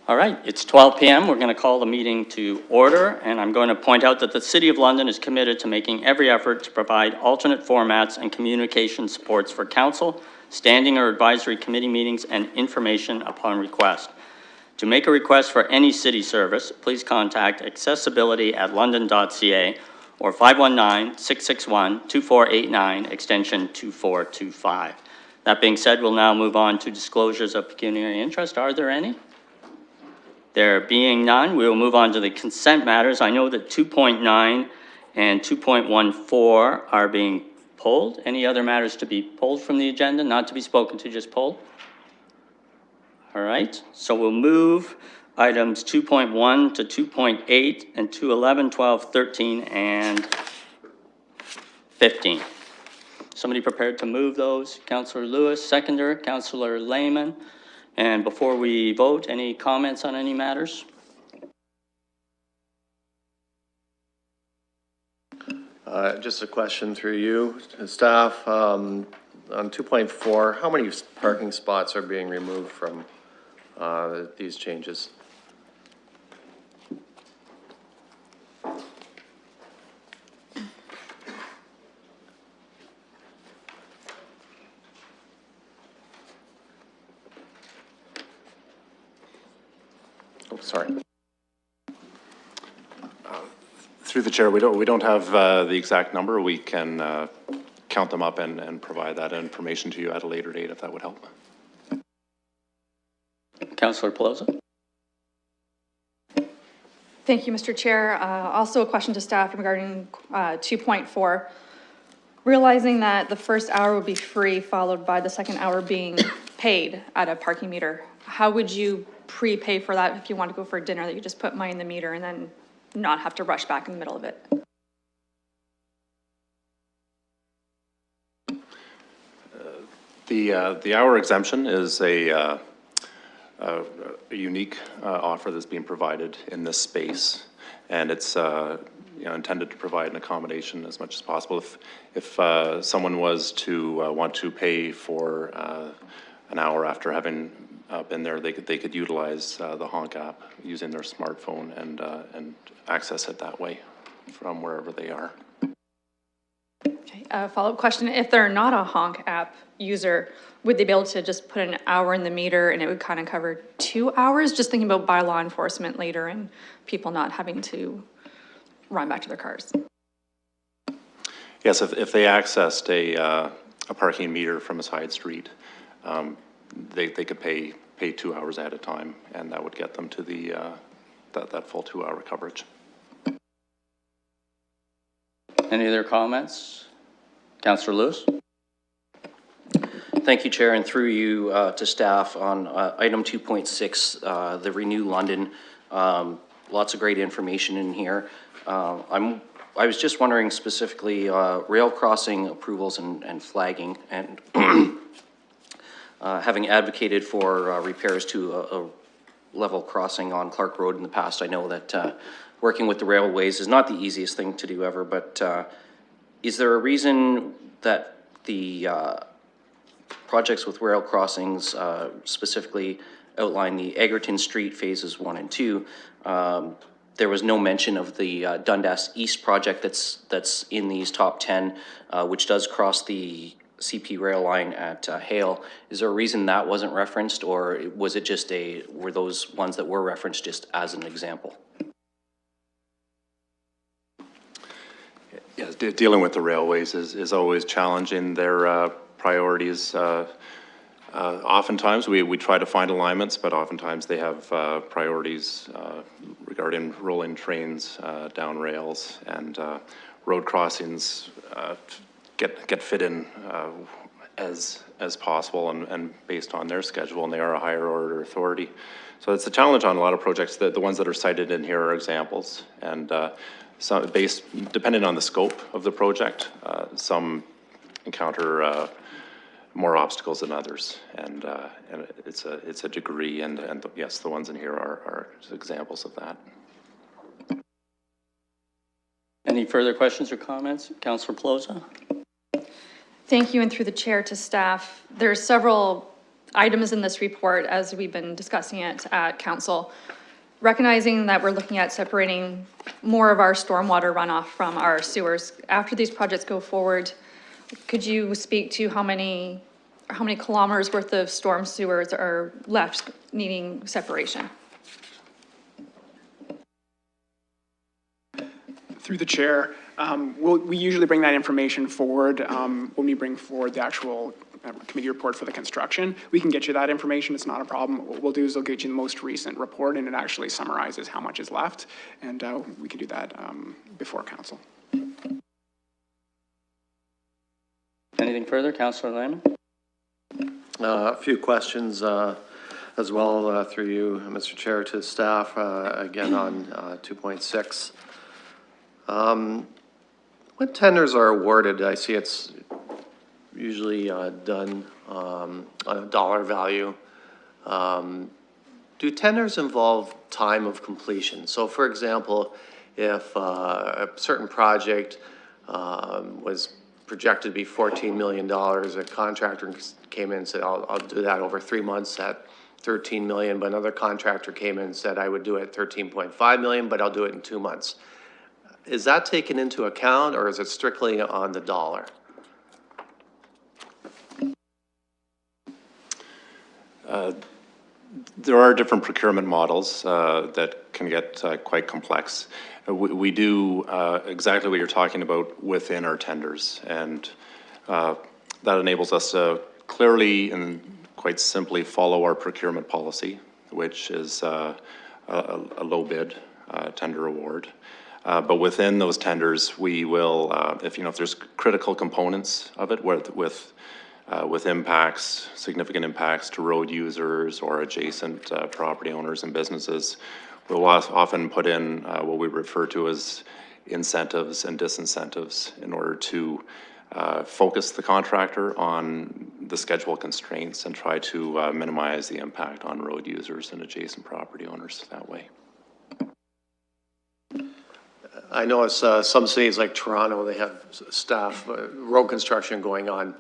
All right, it's 12 p.m. We're going to call the meeting to order, and I'm going to point out that the City of London is committed to making every effort to provide alternate formats and communication supports for council, standing or advisory committee meetings, and information upon request. To make a request for any city service, please contact accessibility@london.ca or 519-661-2489, extension 2425. That being said, we'll now move on to disclosures of pecuniary interest. Are there any? There being none, we will move on to the consent matters. I know that 2.9 and 2.14 are being pulled. Any other matters to be pulled from the agenda, not to be spoken to, just pulled? All right, so we'll move items 2.1 to 2.8 and 2.11, 12, 13, and 15. Somebody prepared to move those? Councillor Lewis, seconder. Councillor Lehman. And before we vote, any comments on any matters? Just a question through you, staff. On 2.4, how many parking spots are being removed from these changes? Oh, sorry. Through the chair, we don't have the exact number. We can count them up and provide that information to you at a later date if that would help. Councillor Pelosi. Thank you, Mr. Chair. Also a question to staff regarding 2.4. Realizing that the first hour would be free, followed by the second hour being paid at a parking meter, how would you prepay for that if you want to go for dinner, that you just put money in the meter and then not have to rush back in the middle of it? The hour exemption is a unique offer that's being provided in this space, and it's intended to provide an accommodation as much as possible. If someone was to want to pay for an hour after having been there, they could utilize the Honk app using their smartphone and access it that way from wherever they are. Okay, follow-up question. If they're not a Honk app user, would they be able to just put an hour in the meter and it would kind of cover 2 hours? Just thinking about bylaw enforcement later and people not having to run back to their cars. Yes, if they accessed a parking meter from a side street, they could pay 2 hours at a time, and that would get them to the that full 2 hour coverage. Any other comments? Councillor Lewis. Thank you, Chair, and through you to staff on item 2.6, the Renew London. Lots of great information in here. I was just wondering specifically rail crossing approvals and flagging, and having advocated for repairs to a level crossing on Clark Road in the past, I know that working with the railways is not the easiest thing to do ever, but is there a reason that the projects with rail crossings specifically outline the Egerton Street phases 1 and 2? There was no mention of the Dundas East project that's in these top 10, which does cross the CP rail line at Hale. Is there a reason that wasn't referenced, or was it just were those ones that were referenced just as an example? Yes, dealing with the railways is always challenging. Their priorities. Oftentimes we try to find alignments, but oftentimes they have priorities regarding rolling trains down rails, and road crossings get fit in as possible and based on their schedule, and they are a higher order authority. So it's a challenge on a lot of projects. The ones that are cited in here are examples, and some depending on the scope of the project, some encounter more obstacles than others, and it's a degree, and yes, the ones in here are examples of that. Any further questions or comments? Councillor Pelosi. Thank you, and through the chair to staff. There are several items in this report as we've been discussing it at council. Recognizing that we're looking at separating more of our stormwater runoff from our sewers. After these projects go forward, could you speak to how many kilometers worth of storm sewers are left needing separation? Through the chair, we usually bring that information forward when we bring forward the actual committee report for the construction. We can get you that information, it's not a problem. What we'll do is we'll get you the most recent report, and it actually summarizes how much is left, and we can do that before council. Anything further, Councillor Layman? A few questions as well through you, Mr. Chair, to staff, again on 2.6. When tenders are awarded, I see it's usually done on a dollar value. Do tenders involve time of completion? So for example, if a certain project was projected to be $14 million, a contractor came in and said, I'll do that over 3 months at 13 million, but another contractor came in and said, I would do it at 13.5 million, but I'll do it in 2 months. Is that taken into account, or is it strictly on the dollar? There are different procurement models that can get quite complex. We do exactly what you're talking about within our tenders, and that enables us to clearly and quite simply follow our procurement policy, which is a low bid tender award. But within those tenders, we will, if there's critical components of it with impacts, significant impacts to road users or adjacent property owners and businesses, we'll often put in what we refer to as incentives and disincentives in order to focus the contractor on the schedule constraints and try to minimize the impact on road users and adjacent property owners that way. I know some cities like Toronto, they have staff, road construction going on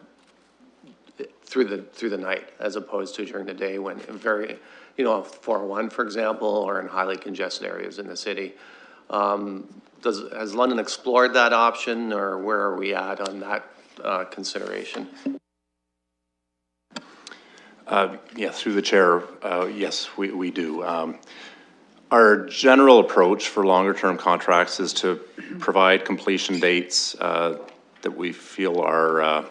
through the night as opposed to during the day when very, 401, for example, or in highly congested areas in the city. Has London explored that option, or where are we at on that consideration? Yeah, through the chair, yes, we do. Our general approach for longer term contracts is to provide completion dates that we feel are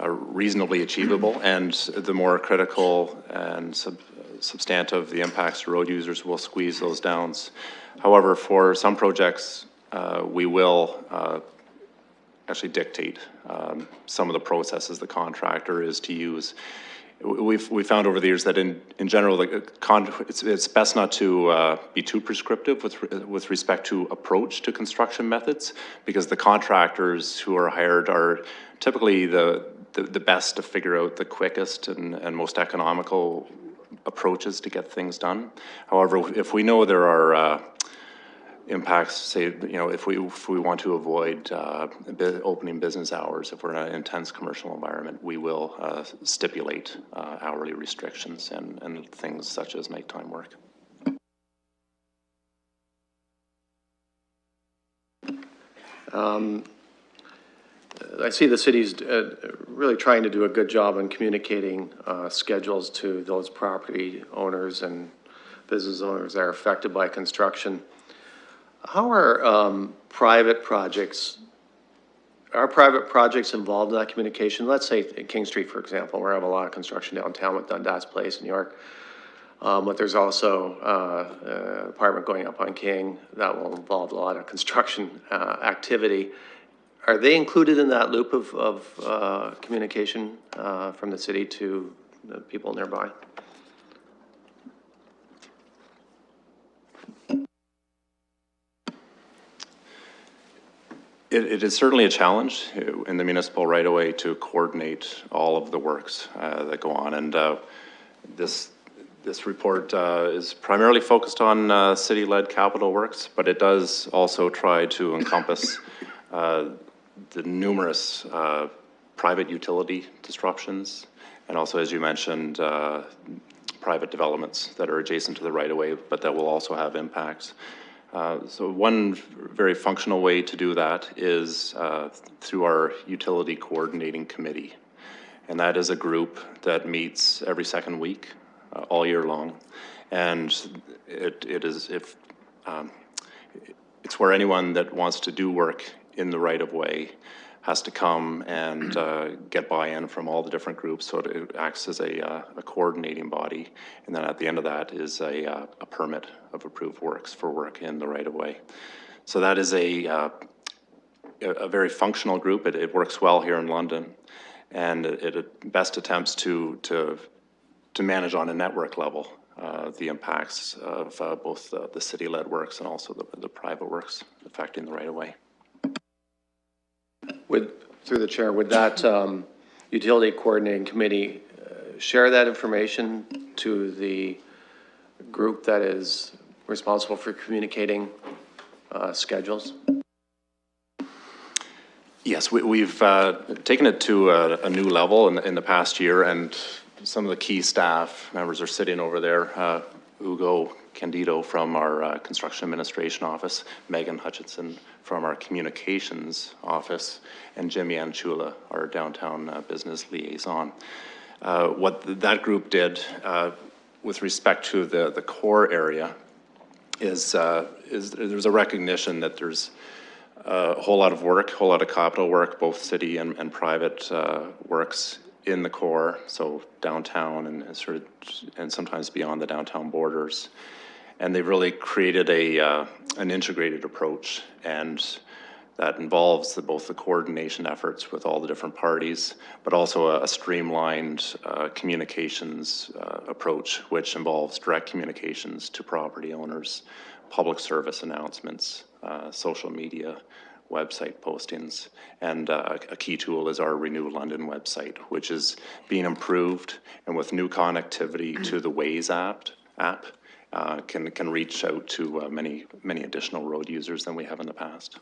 reasonably achievable, and the more critical and substantive the impacts to road users, will squeeze those down. However, for some projects, we will actually dictate some of the processes the contractor is to use. We've found over the years that in general, it's best not to be too prescriptive with respect to approach to construction methods, because the contractors who are hired are typically the best to figure out the quickest and most economical approaches to get things done. However, if we know there are impacts, say, if we want to avoid opening business hours, if we're in an intense commercial environment, we will stipulate hourly restrictions and things such as nighttime work. I see the city's really trying to do a good job in communicating schedules to those property owners and business owners that are affected by construction. How are private projects involved in that communication? Let's say King Street, for example, where I have a lot of construction downtown with Dundas Place in New York. But there's also an apartment going up on King that will involve a lot of construction activity. Are they included in that loop of communication from the city to the people nearby? It is certainly a challenge in the municipal right-of-way to coordinate all of the works that go on, and this report is primarily focused on city-led capital works, but it does also try to encompass the numerous private utility disruptions And also, as you mentioned, private developments that are adjacent to the right-of-way, but that will also have impacts. So one very functional way to do that is through our utility coordinating committee. And that is a group that meets every second week, all year long. And it's where anyone that wants to do work in the right-of-way has to come and get buy-in from all the different groups, so it acts as a coordinating body. And then at the end of that is a permit of approved works for work in the right-of-way. So that is a very functional group. It works well here in London, and it best attempts to manage on a network level the impacts of both the city-led works and also the private works affecting the right-of-way. Through the chair, would that utility coordinating committee share that information to the group that is responsible for communicating schedules? Yes, we've taken it to a new level in the past year, and some of the key staff members are sitting over there. Ugo Candido from our construction administration office, Megan Hutchinson from our communications office, and Jimmy Anchula, our downtown business liaison. What that group did with respect to the core area is there's a recognition that there's a whole lot of work, a whole lot of capital work, both city and private works in the core, so downtown and sometimes beyond the downtown borders. And they've really created an integrated approach, and that involves both the coordination efforts with all the different parties, but also a streamlined communications approach, which involves direct communications to property owners, public service announcements, social media, website postings, and a key tool is our Renew London website, which is being improved, and with new connectivity to the Waze app can reach out to many additional road users than we have in the past.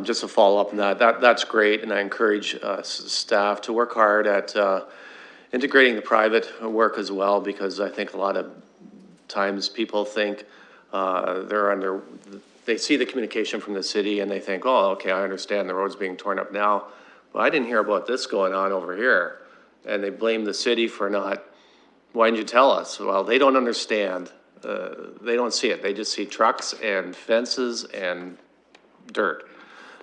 Just to follow up on that's great, and I encourage staff to work hard at integrating the private work as well, because I think a lot of times people think they see the communication from the city and they think, oh, okay, I understand the road's being torn up now, but I didn't hear about this going on over here. And they blame the city for not, why didn't you tell us? Well, they don't understand. They don't see it. They just see trucks and fences and dirt.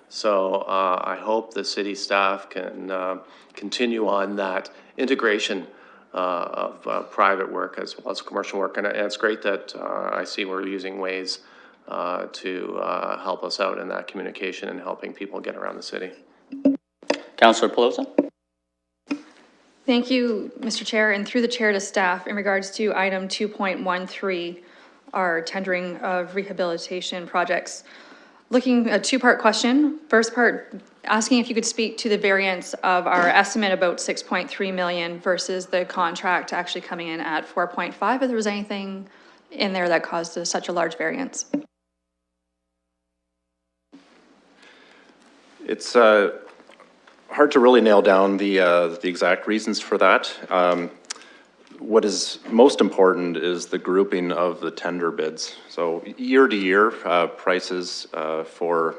So I hope the city staff can continue on that integration of private work as well as commercial work. And it's great that I see we're using Waze to help us out in that communication and helping people get around the city. Councillor Pelosi. Thank you, Mr. Chair, and through the chair to staff in regards to item 2.13, our tendering of rehabilitation projects. Looking at a two-part question. First part, asking if you could speak to the variance of our estimate about 6.3 million versus the contract actually coming in at 4.5, if there was anything in there that caused such a large variance. It's hard to really nail down the exact reasons for that. What is most important is the grouping of the tender bids. So year to year, prices for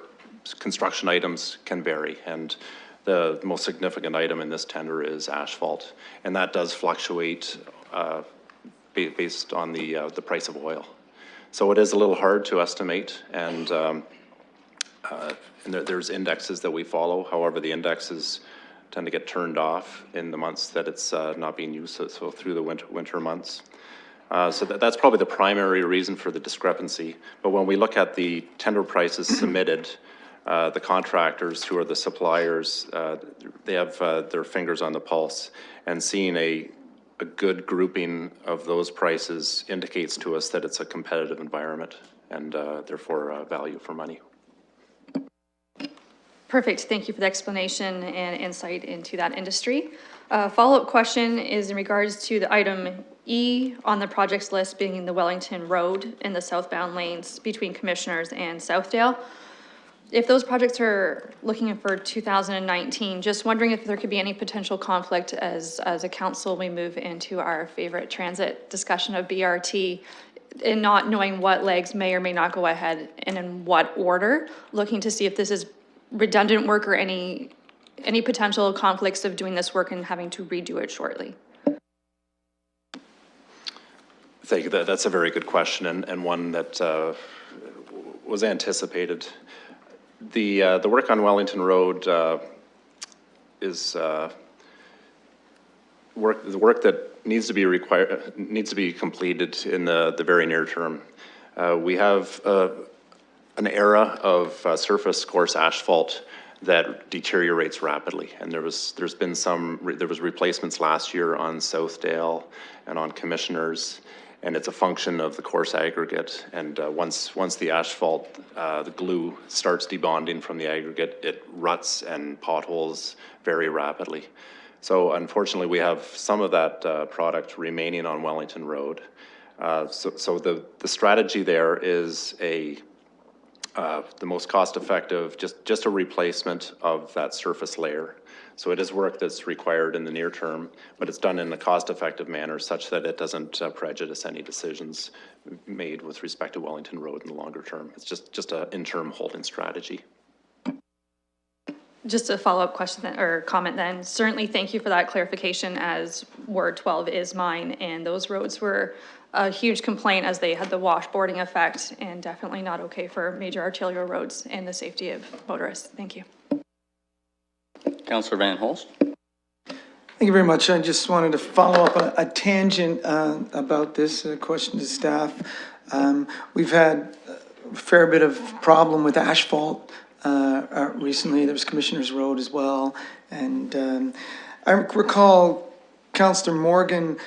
construction items can vary, and the most significant item in this tender is asphalt, and that does fluctuate based on the price of oil. So it is a little hard to estimate, and there's indexes that we follow. However, the indexes tend to get turned off in the months that it's not being used, so through the winter months. So that's probably the primary reason for the discrepancy. But when we look at the tender prices submitted, the contractors who are the suppliers, they have their fingers on the pulse, and seeing a good grouping of those prices indicates to us that it's a competitive environment and therefore value for money. Perfect. Thank you for the explanation and insight into that industry. Follow-up question is in regards to the item E on the projects list being the Wellington Road in the southbound lanes between Commissioners and Southdale. if those projects are looking for 2019, just wondering if there could be any potential conflict as a council, we move into our favorite transit discussion of BRT, and not knowing what legs may or may not go ahead and in what order, looking to see if this is redundant work or any potential conflicts of doing this work and having to redo it shortly. Thank you. That's a very good question, and one that was anticipated. The work on Wellington Road is the work that needs to be completed in the very near term. We have an era of surface coarse asphalt that deteriorates rapidly, and there was replacements last year on Southdale and on Commissioners, and it's a function of the coarse aggregate. And once the asphalt, the glue starts debonding from the aggregate, it ruts and potholes very rapidly. So unfortunately, we have some of that product remaining on Wellington Road. So the strategy there is the most cost-effective, just a replacement of that surface layer. So it is work that's required in the near term, but it's done in a cost-effective manner such that it doesn't prejudice any decisions made with respect to Wellington Road in the longer term. It's just an interim holding strategy. Just a follow-up question or comment then. Certainly thank you for that clarification, as Ward 12 is mine, and those roads were a huge complaint as they had the washboarding effect, and definitely not okay for major arterial roads and the safety of motorists. Thank you. Councillor Van Holst. Thank you very much. I just wanted to follow up a tangent about this question to staff. We've had a fair bit of problem with asphalt recently. There was Commissioners Road as well. And I recall Councillor Morgan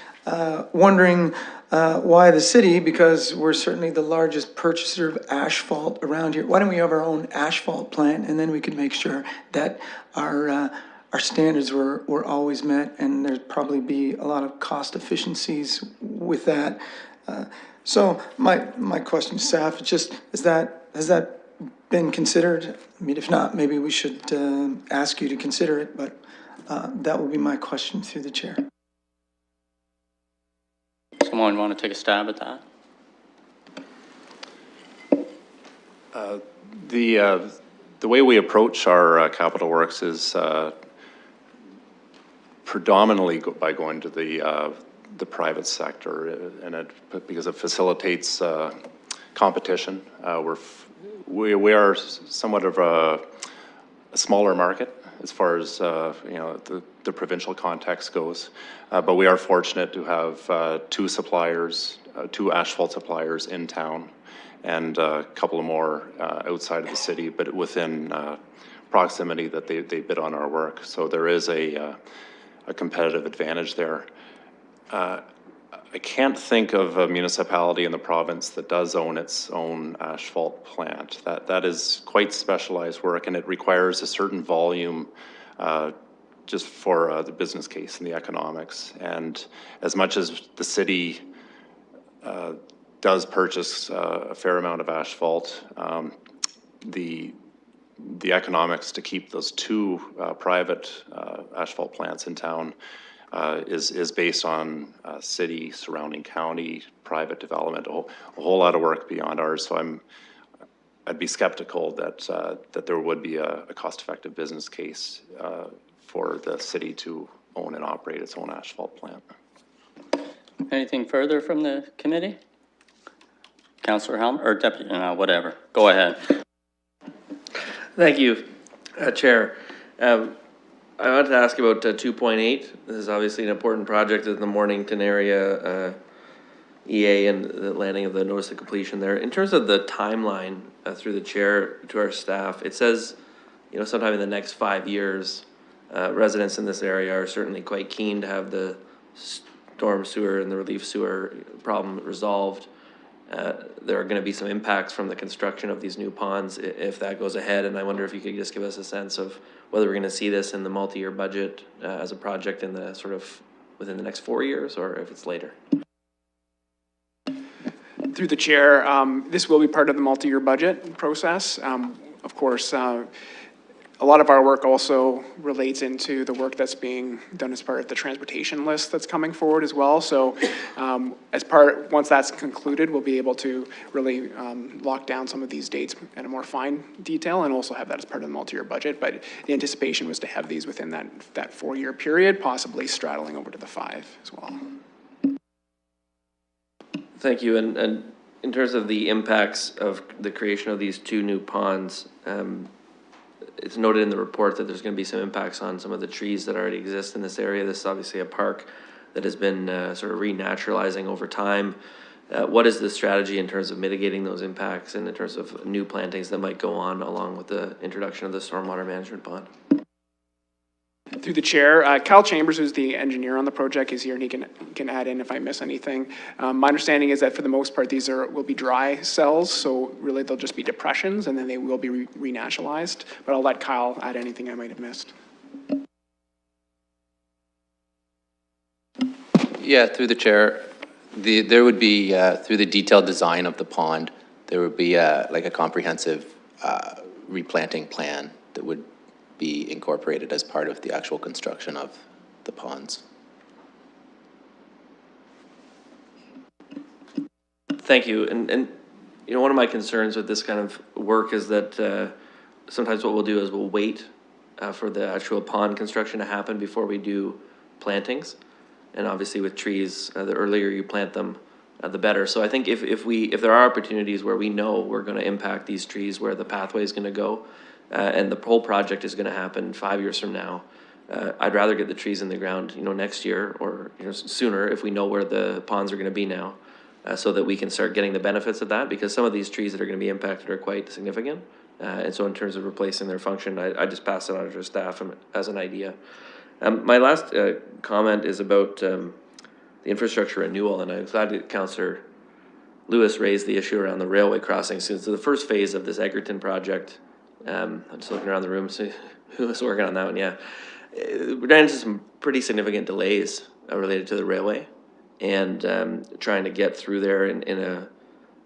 wondering why the city, because we're certainly the largest purchaser of asphalt around here, why don't we have our own asphalt plant, and then we could make sure that our standards were always met, and there'd probably be a lot of cost efficiencies with that. So my question to staff is just, has that been considered? I mean, if not, maybe we should ask you to consider it, but that would be my question through the chair. Someone want to take a stab at that? The way we approach our capital works is predominantly by going to the private sector, and because it facilitates competition. We are somewhat of a smaller market as far as the provincial context goes, but we are fortunate to have two asphalt suppliers in town, and a couple of more outside of the city, but within proximity that they bid on our work. So there is a competitive advantage there. I can't think of a municipality in the province that does own its own asphalt plant. That is quite specialized work, and it requires a certain volume just for the business case and the economics. And as much as the city does purchase a fair amount of asphalt, the economics to keep those two private asphalt plants in town is based on city, surrounding county, private development, a whole lot of work beyond ours. So I'd be skeptical that there would be a cost-effective business case for the city to own and operate its own asphalt plant. Anything further from the committee? Councillor Helm, or Deputy, whatever. Go ahead. Thank you, Chair. I wanted to ask about 2.8. This is obviously an important project in the Mornington area, EA, and the landing of the notice of completion there. In terms of the timeline through the chair to our staff, it says, sometime in the next 5 years, residents in this area are certainly quite keen to have the storm sewer and the relief sewer problem resolved. There are going to be some impacts from the construction of these new ponds if that goes ahead, and I wonder if you could just give us a sense of whether we're going to see this in the multi-year budget as a project in the sort of within the next 4 years, or if it's later. Through the chair, this will be part of the multi-year budget process. of course, a lot of our work also relates into the work that's being done as part of the transportation list that's coming forward as well. So once that's concluded, we'll be able to really lock down some of these dates in a more fine detail and also have that as part of the multi-year budget. But the anticipation was to have these within that 4-year period, possibly straddling over to the 5 as well. Thank you. And in terms of the impacts of the creation of these 2 new ponds, it's noted in the report that there's going to be some impacts on some of the trees that already exist in this area. This is obviously a park that has been sort of renaturalizing over time. What is the strategy in terms of mitigating those impacts and in terms of new plantings that might go on along with the introduction of the stormwater management pond? Through the chair, Kyle Chambers, who's the engineer on the project, is here, and he can add in if I miss anything. My understanding is that for the most part, these will be dry cells, so really they'll just be depressions, and then they will be renaturalized. But I'll let Kyle add anything I might have missed. Yeah, through the chair, there would be through the detailed design of the pond, there would be like a comprehensive replanting plan that would be incorporated as part of the actual construction of the ponds. Thank you. And you know, one of my concerns with this kind of work is that sometimes what we'll do is we'll wait for the actual pond construction to happen before we do plantings. And obviously with trees, the earlier you plant them, the better. So I think if there are opportunities where we know we're going to impact these trees, where the pathway is going to go, and the whole project is going to happen 5 years from now, I'd rather get the trees in the ground, you know, next year or sooner if we know where the ponds are going to be now, so that we can start getting the benefits of that. Because some of these trees that are going to be impacted are quite significant, and so in terms of replacing their function, I just pass it on to staff as an idea. My last comment is about the infrastructure renewal, and I'm glad that Councillor Lewis raised the issue around the railway crossing. So the first phase of this Egerton project, I'm just looking around the room, see who was working on that one. Yeah, we ran into some pretty significant delays related to the railway, and trying to get through there in a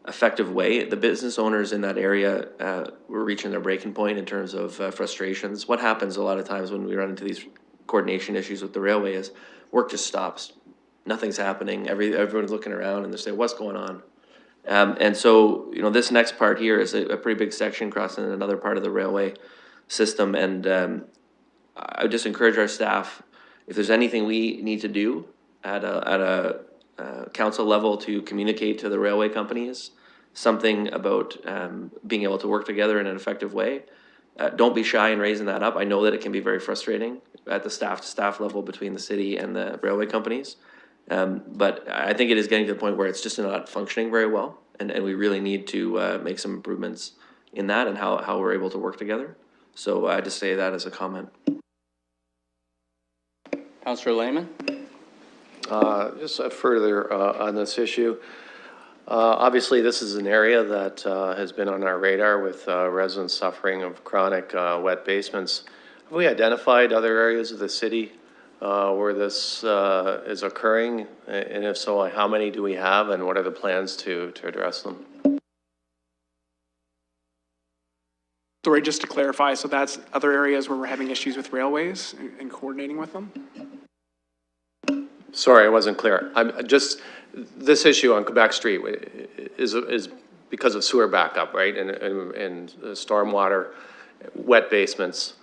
effective way. The business owners in that area were reaching their breaking point in terms of frustrations. What happens a lot of times when we run into these coordination issues with the railway is work just stops. Nothing's happening. Everyone's looking around and they say, "What's going on?" And so, you know, this next part here is a pretty big section crossing another part of the railway system. And I would just encourage our staff, if there's anything we need to do at a council level to communicate to the railway companies, something about being able to work together in an effective way, don't be shy in raising that up. I know that it can be very frustrating at the staff level between the city and the railway companies. But I think it is getting to the point where it's just not functioning very well, and we really need to make some improvements in that and how we're able to work together. So I just say that as a comment. Councillor Lehman? Just further on this issue. Obviously, this is an area that has been on our radar with residents suffering of chronic wet basements. Have we identified other areas of the city where this is occurring? And if so, how many do we have, and what are the plans to address them? Sorry, just to clarify, so that's other areas where we're having issues with railways and coordinating with them? Sorry, I wasn't clear. I'm just, this issue on Quebec Street is because of sewer backup, right? And stormwater, wet basements.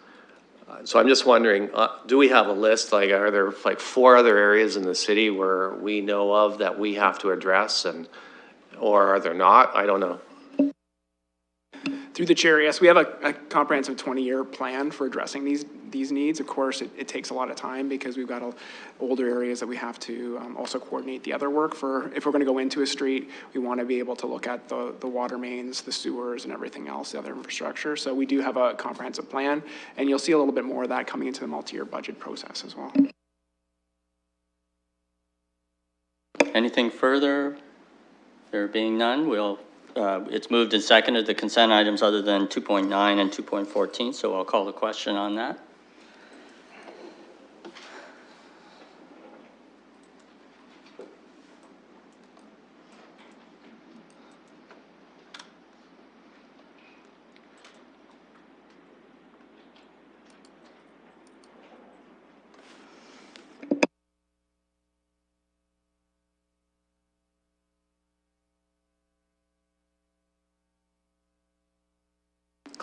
So I'm just wondering, do we have a list? Like, are there like 4 other areas in the city where we know of that we have to address, or are there not? I don't know. Through the chair, yes, we have a comprehensive 20-year plan for addressing these needs. Of course, it takes a lot of time because we've got older areas that we have to also coordinate the other work for. If we're going to go into a street, we want to be able to look at the water mains, the sewers, and everything else, the other infrastructure. So we do have a comprehensive plan, and you'll see a little bit more of that coming into the multi-year budget process as well. Anything further? There being none, it's moved and seconded the consent items other than 2.9 and 2.14, so I'll call the question on that.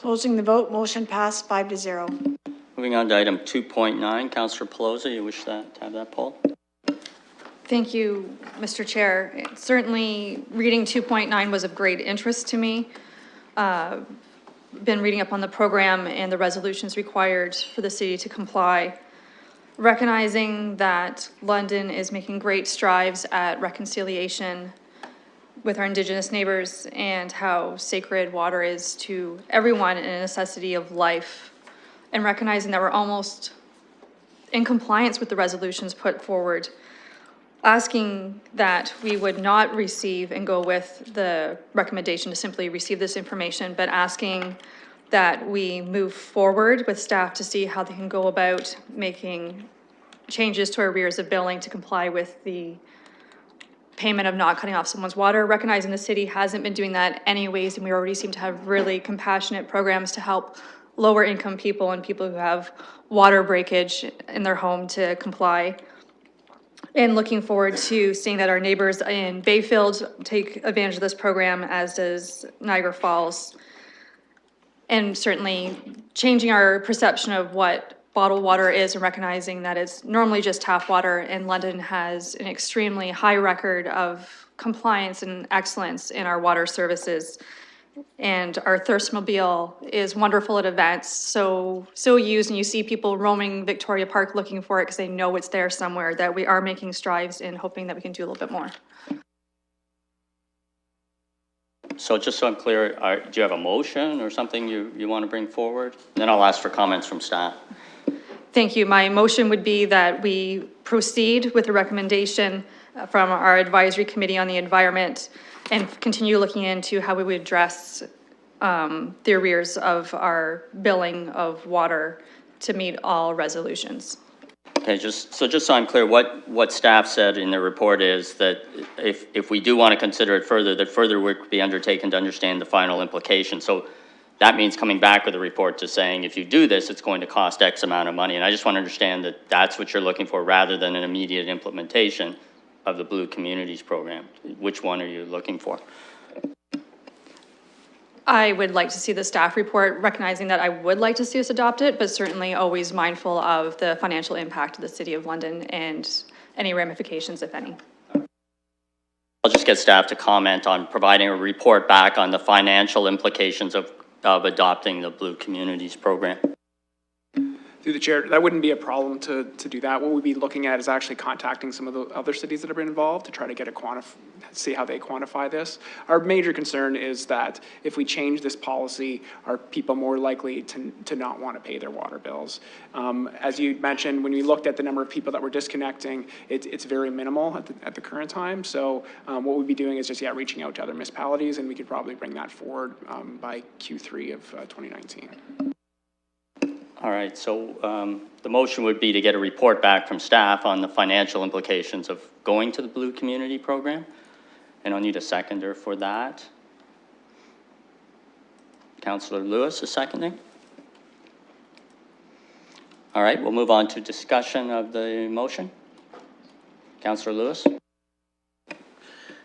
Closing the vote, motion passed 5-0. Moving on to item 2.9, Councillor Pelosi, you wish to have that poll? Thank you, Mr. Chair. Certainly, reading 2.9 was of great interest to me. Been reading up on the program and the resolutions required for the city to comply. Recognizing that London is making great strides at reconciliation with our Indigenous neighbors and how sacred water is to everyone and a necessity of life. And recognizing that we're almost in compliance with the resolutions put forward. Asking that we would not receive and go with the recommendation to simply receive this information, but asking that we move forward with staff to see how they can go about making changes to our arrears of billing to comply with the payment of not cutting off someone's water, recognizing the city hasn't been doing that anyways, and we already seem to have really compassionate programs to help lower income people and people who have water breakage in their home to comply. And looking forward to seeing that our neighbors in Bayfield take advantage of this program, as does Niagara Falls. And certainly changing our perception of what bottled water is and recognizing that it's normally just tap water, and London has an extremely high record of compliance and excellence in our water services. And our Thirstmobile is wonderful at events, so used, and you see people roaming Victoria Park looking for it because they know it's there somewhere, that we are making strides in hoping that we can do a little bit more. So just so I'm clear, do you have a motion or something you want to bring forward? Then I'll ask for comments from staff. Thank you. My motion would be that we proceed with the recommendation from our advisory committee on the environment and continue looking into how we would address the arrears of our billing of water to meet all resolutions. Okay, just so I'm clear, what staff said in their report is that if we do want to consider it further, that further work would be undertaken to understand the final implications. So that means coming back with a report to saying, if you do this, it's going to cost X amount of money. And I just want to understand that that's what you're looking for rather than an immediate implementation of the Blue Communities program. Which one are you looking for? I would like to see the staff report, recognizing that I would like to see us adopt it, but certainly always mindful of the financial impact of the City of London and any ramifications, if any. I'll just get staff to comment on providing a report back on the financial implications of adopting the Blue Communities program. Through the chair, that wouldn't be a problem to do that. What we'd be looking at is actually contacting some of the other cities that have been involved to try to get see how they quantify this. Our major concern is that if we change this policy, are people more likely to not want to pay their water bills? As you mentioned, when we looked at the number of people that were disconnecting, it's very minimal at the current time. So what we'd be doing is just, reaching out to other municipalities, and we could probably bring that forward by Q3 of 2019. All right, so the motion would be to get a report back from staff on the financial implications of going to the Blue Community program. And I'll need a seconder for that. Councillor Lewis is seconding. All right, we'll move on to discussion of the motion. Councillor Lewis.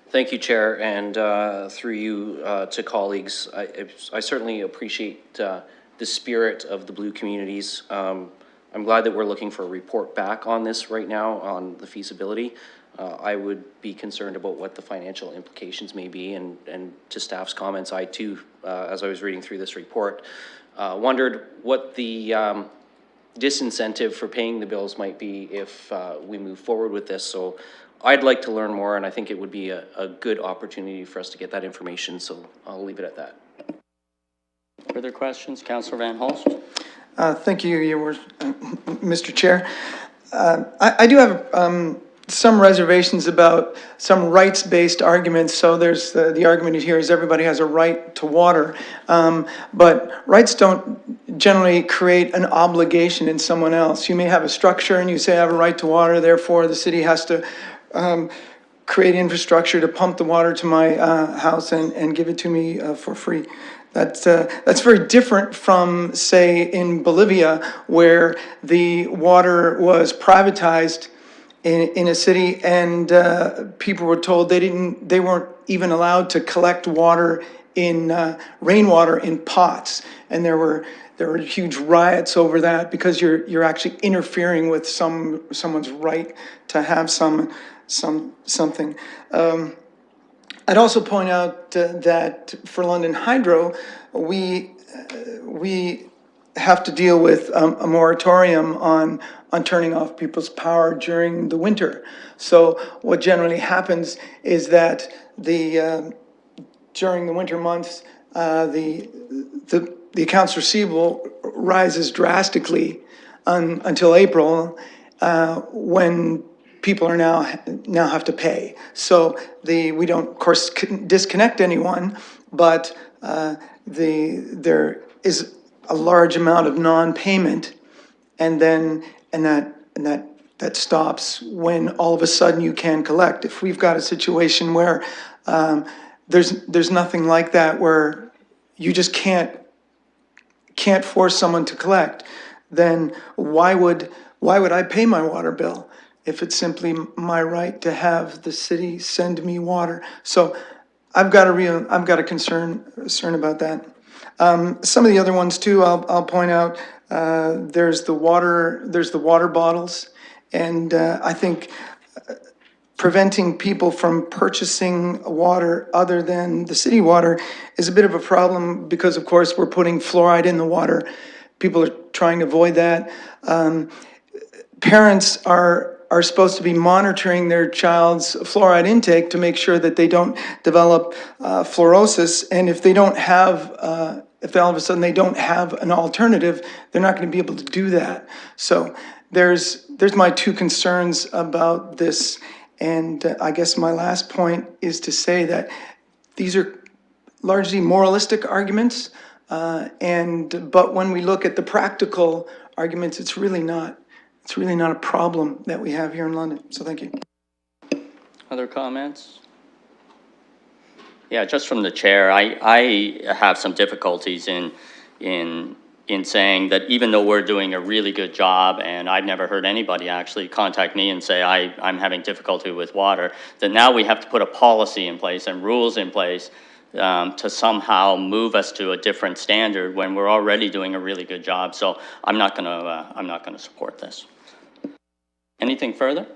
Thank you, Chair, and through you to colleagues. I certainly appreciate the spirit of the Blue Communities. I'm glad that we're looking for a report back on this right now on the feasibility. I would be concerned about what the financial implications may be, and to staff's comments, I too, as I was reading through this report, wondered what the disincentive for paying the bills might be if we move forward with this. So I'd like to learn more, and I think it would be a good opportunity for us to get that information, so I'll leave it at that. Further questions? Councillor Van Holst. Thank you, Mr. Chair. I do have some reservations about some rights-based arguments. So there's the argument here is everybody has a right to water, but rights don't generally create an obligation in someone else. You may have a structure and you say I have a right to water, therefore the city has to create infrastructure to pump the water to my house and give it to me for free. That's very different from, say, in Bolivia, where the water was privatized in a city, and people were told they weren't even allowed to collect water in rainwater in pots. And there were huge riots over that because you're actually interfering with someone's right to have something. I'd also point out that for London Hydro, we have to deal with a moratorium on turning off people's power during the winter. So what generally happens is that during the winter months, the accounts receivable rises drastically until April, when people are now have to pay. So we don't, of course, disconnect anyone, but there is a large amount of non-payment, and that stops when all of a sudden you can collect. If we've got a situation where there's nothing like that, where you just can't force someone to collect, then why would I pay my water bill if it's simply my right to have the city send me water? So I've got a concern about that. Some of the other ones too, I'll point out, there's the water bottles, and I think preventing people from purchasing water other than the city water is a bit of a problem, because of course we're putting fluoride in the water. People are trying to avoid that. Parents are supposed to be monitoring their child's fluoride intake to make sure that they don't develop fluorosis, and if they don't have, if all of a sudden they don't have an alternative, they're not going to be able to do that. So there's my two concerns about this. And I guess my last point is to say that these are largely moralistic arguments, but when we look at the practical arguments, it's really not a problem that we have here in London. So thank you. Other comments? Yeah, just from the chair, I have some difficulties in saying that even though we're doing a really good job, and I've never heard anybody actually contact me and say I'm having difficulty with water, that now we have to put a policy in place and rules in place to somehow move us to a different standard when we're already doing a really good job. So I'm not gonna support this. Anything further?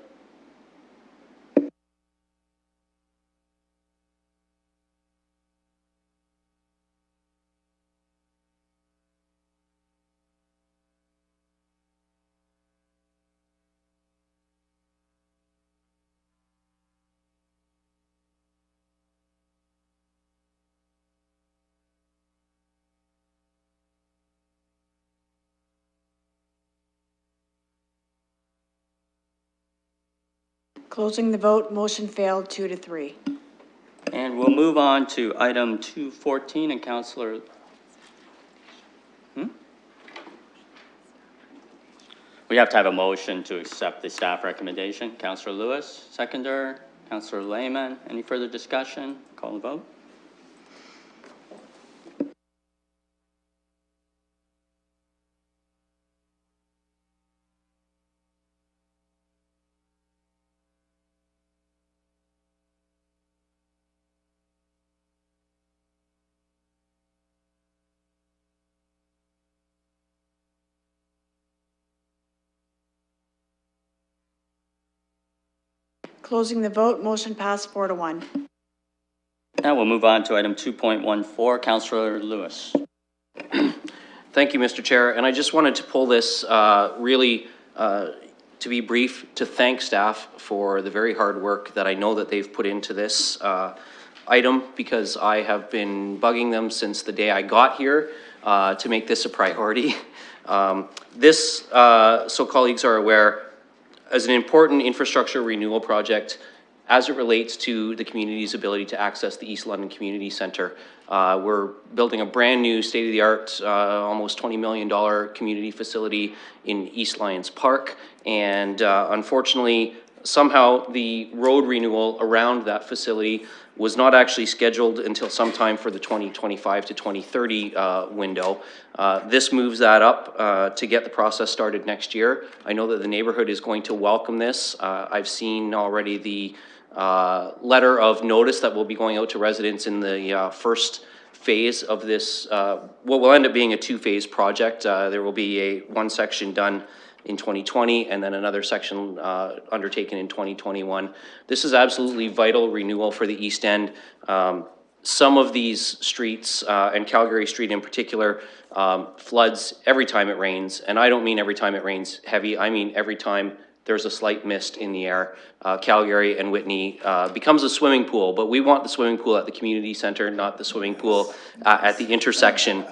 Closing the vote, motion failed 2-3. And we'll move on to item 214, and Councillor, we have to have a motion to accept the staff recommendation. Councillor Lewis, seconder. Councillor Lehman, any further discussion? Call the vote. Closing the vote, motion passed 4-1. Now we'll move on to item 2.14, Councillor Lewis. Thank you, Mr. Chair. And I just wanted to pull this really to be brief, to thank staff for the very hard work that I know that they've put into this item, because I have been bugging them since the day I got here to make this a priority. So colleagues are aware, as an important infrastructure renewal project as it relates to the community's ability to access the East London Community Centre. We're building a brand new state-of-the-art, almost $20 million community facility in East Lyons Park. And unfortunately, somehow the road renewal around that facility was not actually scheduled until sometime for the 2025 to 2030 window. This moves that up to get the process started next year. I know that the neighborhood is going to welcome this. I've seen already the letter of notice that will be going out to residents in the first phase of this, what will end up being a two-phase project. There will be one section done in 2020 and then another section undertaken in 2021. This is absolutely vital renewal for the East End. Some of these streets, and Calgary Street in particular, floods every time it rains. And I don't mean every time it rains heavy, I mean every time there's a slight mist in the air. Calgary and Whitney becomes a swimming pool, but we want the swimming pool at the community center, not the swimming pool at the intersection.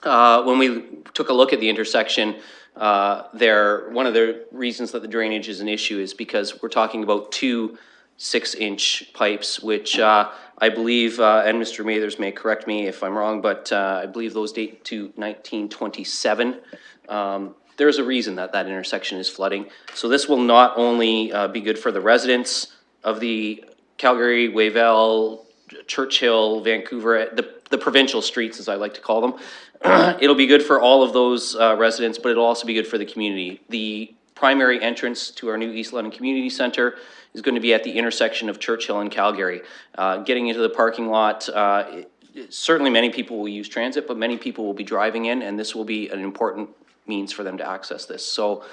When we took a look at the intersection, one of the reasons that the drainage is an issue is because we're talking about two 6-inch pipes, which I believe, and Mr. Mathers may correct me if I'm wrong, but I believe those date to 1927. There's a reason that that intersection is flooding. So this will not only be good for the residents of the Calgary, Wavell, Churchill, Vancouver, the provincial streets, as I like to call them. It'll be good for all of those residents, but it'll also be good for the community. The primary entrance to our new East London Community Center is going to be at the intersection of Churchill and Calgary. Getting into the parking lot, certainly many people will use transit, but many people will be driving in, and this will be an important means for them to access this. So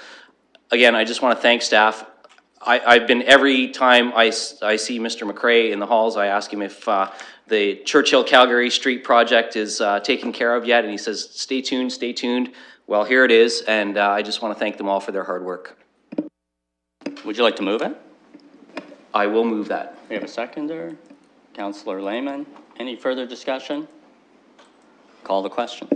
again, I just want to thank staff. I've been, every time I see Mr. McCrae in the halls, I ask him if the Churchill-Calgary Street project is taken care of yet, and he says, stay tuned, stay tuned. Well, here it is, and I just want to thank them all for their hard work. Would you like to move it? I will move that. We have a seconder, Councillor Lehman. Any further discussion? Call the question.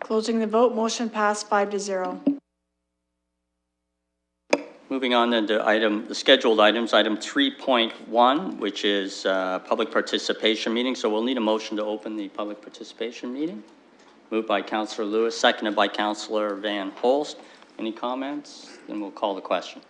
Closing the vote, motion passed 5-0. Moving on then to the scheduled items, item 3.1, which is public participation meeting. So we'll need a motion to open the public participation meeting. Moved by Councillor Lewis, seconded by Councillor Van Holst. Any comments? Then we'll call the question.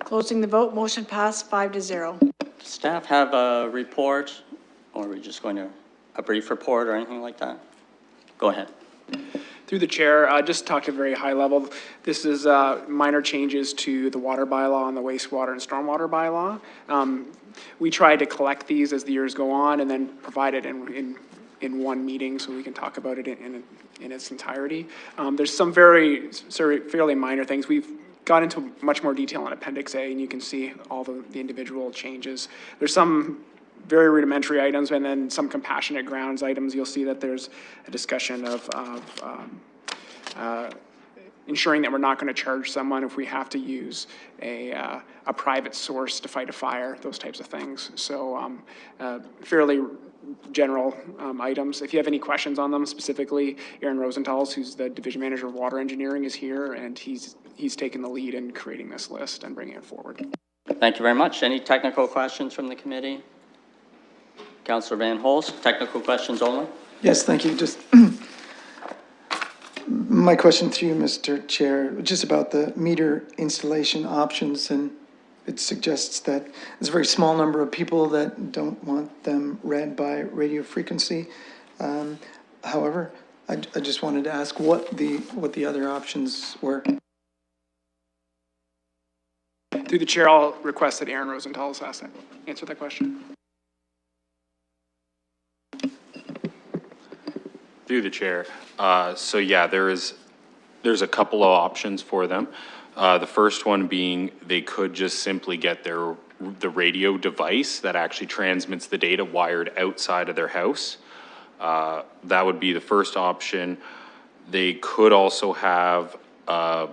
Closing the vote, motion passed 5-0. Staff have a report, or are we just going to, a brief report or anything like that? Go ahead. Through the chair, just talk at a very high level. This is minor changes to the water bylaw and the wastewater and stormwater bylaw. We try to collect these as the years go on and then provide it in one meeting so we can talk about it in its entirety. There's some fairly minor things. We've got into much more detail in Appendix A, and you can see all the individual changes. There's some very rudimentary items and then some compassionate grounds items. You'll see that there's a discussion of ensuring that we're not going to charge someone if we have to use a private source to fight a fire, those types of things. So fairly general items. If you have any questions on them, specifically, Aaron Rosenthal, who's the Division Manager of Water Engineering, is here, and he's taken the lead in creating this list and bringing it forward. Thank you very much. Any technical questions from the committee? Councillor Van Holst, technical questions only? Yes, thank you. Just my question to you, Mr. Chair, just about the meter installation options, and it suggests that there's a very small number of people that don't want them read by radio frequency. However, I just wanted to ask what the other options were. Through the chair, I'll request that Aaron Rosenthal answer that question. Through the chair. So yeah, there's a couple of options for them. The first one being they could just simply get the radio device that actually transmits the data wired outside of their house. That would be the first option. They could also have a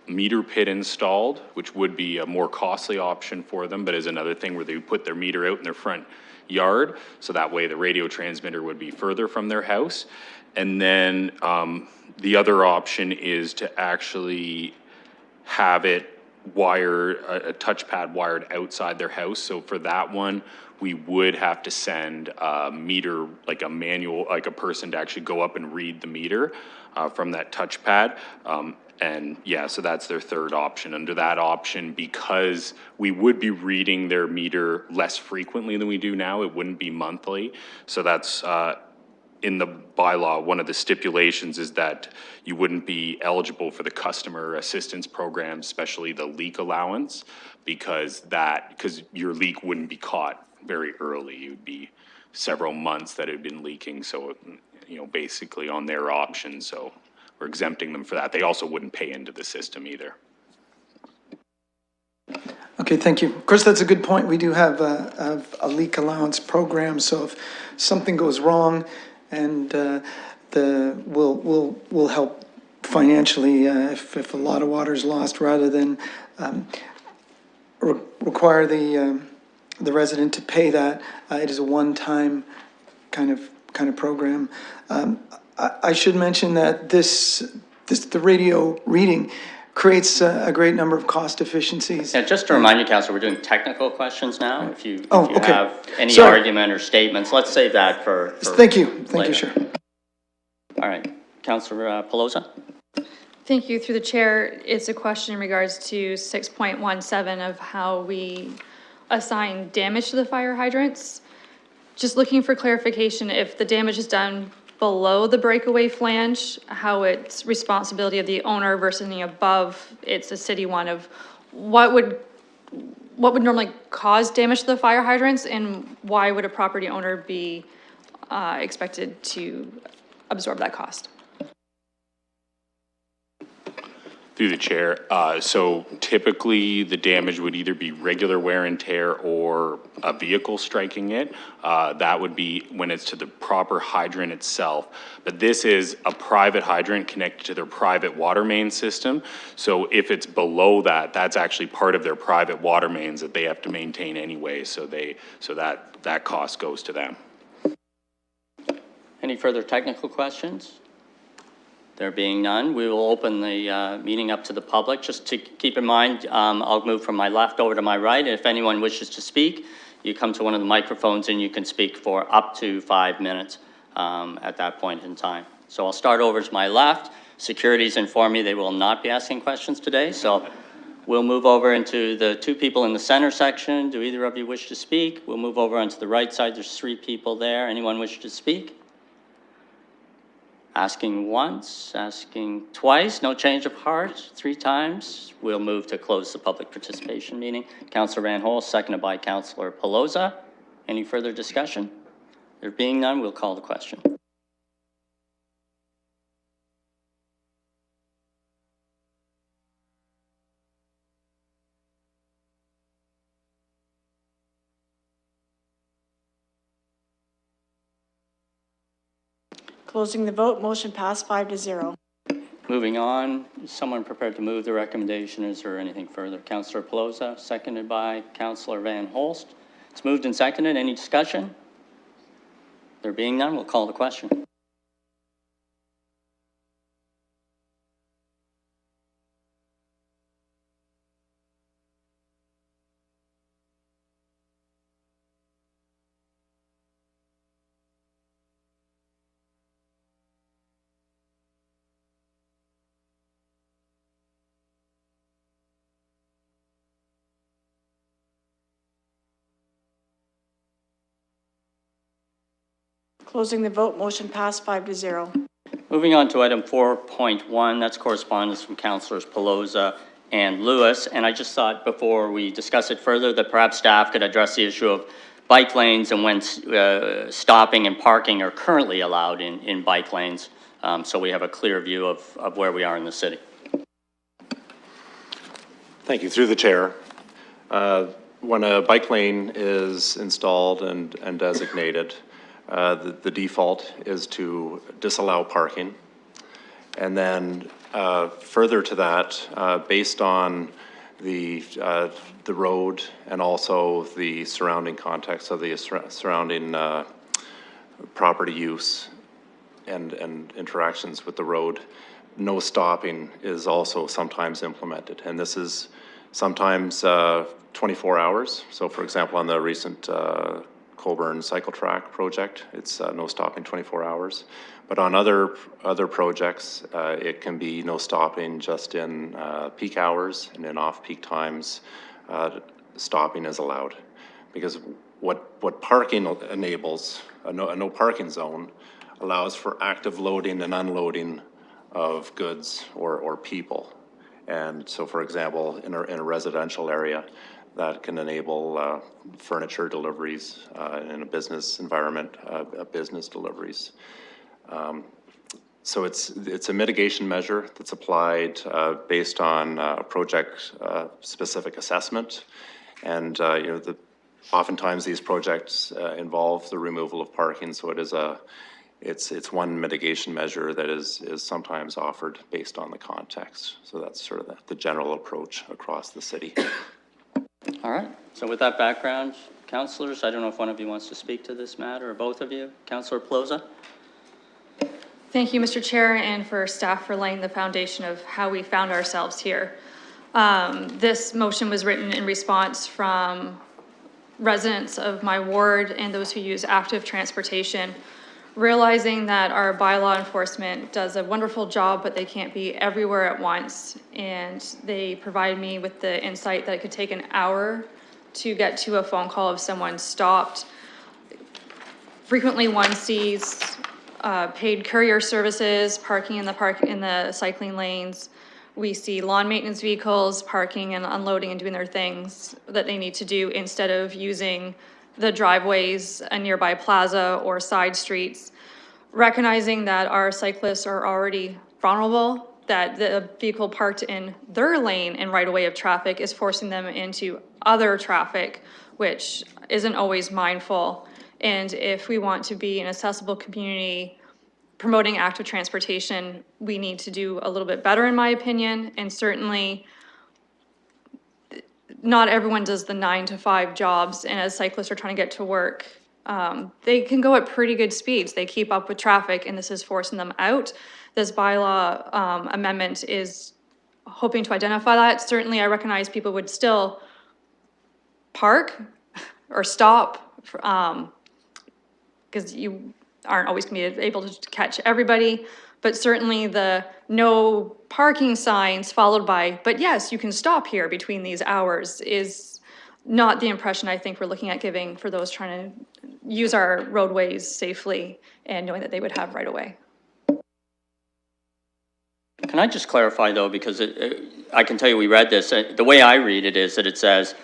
meter pit installed, which would be a more costly option for them, but is another thing where they would put their meter out in their front yard, so that way the radio transmitter would be further from their house. And then the other option is to actually have it a touchpad wired outside their house. So for that one, we would have to send a meter, like a manual, like a person to actually go up and read the meter from that touchpad. And yeah, so that's their third option. Under that option, because we would be reading their meter less frequently than we do now, it wouldn't be monthly. So that's in the bylaw, one of the stipulations is that you wouldn't be eligible for the customer assistance program, especially the leak allowance, because your leak wouldn't be caught very early. It would be several months that it had been leaking. So, basically on their option. So we're exempting them for that. They also wouldn't pay into the system either. Okay, thank you. Of course, that's a good point. We do have a leak allowance program, so if something goes wrong, and we'll help financially if a lot of water is lost, rather than require the resident to pay that. It is a one-time kind of program. I should mention that the radio reading creates a great number of cost efficiencies. Yeah, just to remind you, Councillor, we're doing technical questions now. If you okay. have any Sorry. argument or statements, let's save that for Thank you, later. sure. All right, Councillor Pelosa. Thank you. Through the chair, it's a question in regards to 6.17 of how we assign damage to the fire hydrants. Just looking for clarification, if the damage is done below the breakaway flange, how it's responsibility of the owner versus the above, it's a city one, of what would normally cause damage to the fire hydrants, and why would a property owner be expected to absorb that cost? Through the chair, so typically the damage would either be regular wear and tear or a vehicle striking it. That would be when it's to the proper hydrant itself. But this is a private hydrant connected to their private water main system. So if it's below that, that's actually part of their private water mains that they have to maintain anyway. So that cost goes to them. Any further technical questions? There being none, we will open the meeting up to the public. Just to keep in mind, I'll move from my left over to my right. If anyone wishes to speak, you come to one of the microphones and you can speak for up to 5 minutes at that point in time. So I'll start over to my left. Security's informed me they will not be asking questions today, so we'll move over into the two people in the center section. Do either of you wish to speak? We'll move over onto the right side. There's 3 people there. Anyone wish to speak? Asking once, asking twice, no change of heart, 3 times. We'll move to close the public participation meeting. Councillor Van Holst, seconded by Councillor Pelosa. Any further discussion? There being none, we'll call the question. Closing the vote, motion passed 5-0. Moving on, is someone prepared to move the recommendation? Is there anything further? Councillor Pelosa, seconded by Councillor Van Holst. It's moved and seconded. Any discussion? There being none, we'll call the question. Closing the vote, motion passed 5-0. Moving on to item 4.1, that's correspondence from Councillors Pelosa and Lewis. And I just thought before we discuss it further that perhaps staff could address the issue of bike lanes and when stopping and parking are currently allowed in bike lanes, so we have a clear view of where we are in the city. Thank you. Through the chair. When a bike lane is installed and designated, the default is to disallow parking. And then further to that, based on the road and also the surrounding context of the surrounding property use and interactions with the road, no stopping is also sometimes implemented. And this is Sometimes 24 hours. So for example, on the recent Colburn Cycle Track project, it's no stopping 24 hours. But on other projects, it can be no stopping just in peak hours, and in off-peak times, stopping is allowed. Because what parking enables, a no parking zone, allows for active loading and unloading of goods or people. And so, for example, in a residential area, that can enable furniture deliveries, in a business environment, business deliveries. So it's a mitigation measure that's applied based on project specific assessment. And oftentimes these projects involve the removal of parking, so it's one mitigation measure that is sometimes offered based on the context. So that's sort of the general approach across the city. All right, so with that background, councillors, I don't know if one of you wants to speak to this matter, or both of you. Councillor Ploza? Thank you, Mr. Chair, and for staff for laying the foundation of how we found ourselves here. This motion was written in response from residents of my ward and those who use active transportation, realizing that our bylaw enforcement does a wonderful job, but they can't be everywhere at once. And they provide me with the insight that it could take an hour to get to a phone call if someone stopped. Frequently one sees paid courier services, parking in the cycling lanes. We see lawn maintenance vehicles parking and unloading and doing their things that they need to do instead of using the driveways, a nearby plaza or side streets. Recognizing that our cyclists are already vulnerable, that the vehicle parked in their lane and right away of traffic is forcing them into other traffic, which isn't always mindful. And if we want to be an accessible community promoting active transportation, we need to do a little bit better, in my opinion. And certainly not everyone does the 9-to-5 jobs, and as cyclists are trying to get to work, they can go at pretty good speeds. They keep up with traffic, and this is forcing them out. This bylaw amendment is hoping to identify that. Certainly, I recognize people would still park or stop, because you aren't always going to be able to catch everybody. But certainly the no parking signs followed by, but yes, you can stop here between these hours, is not the impression I think we're looking at giving for those trying to use our roadways safely and knowing that they would have right away. Can I just clarify though, because I can tell you we read this, the way I read it is that it says,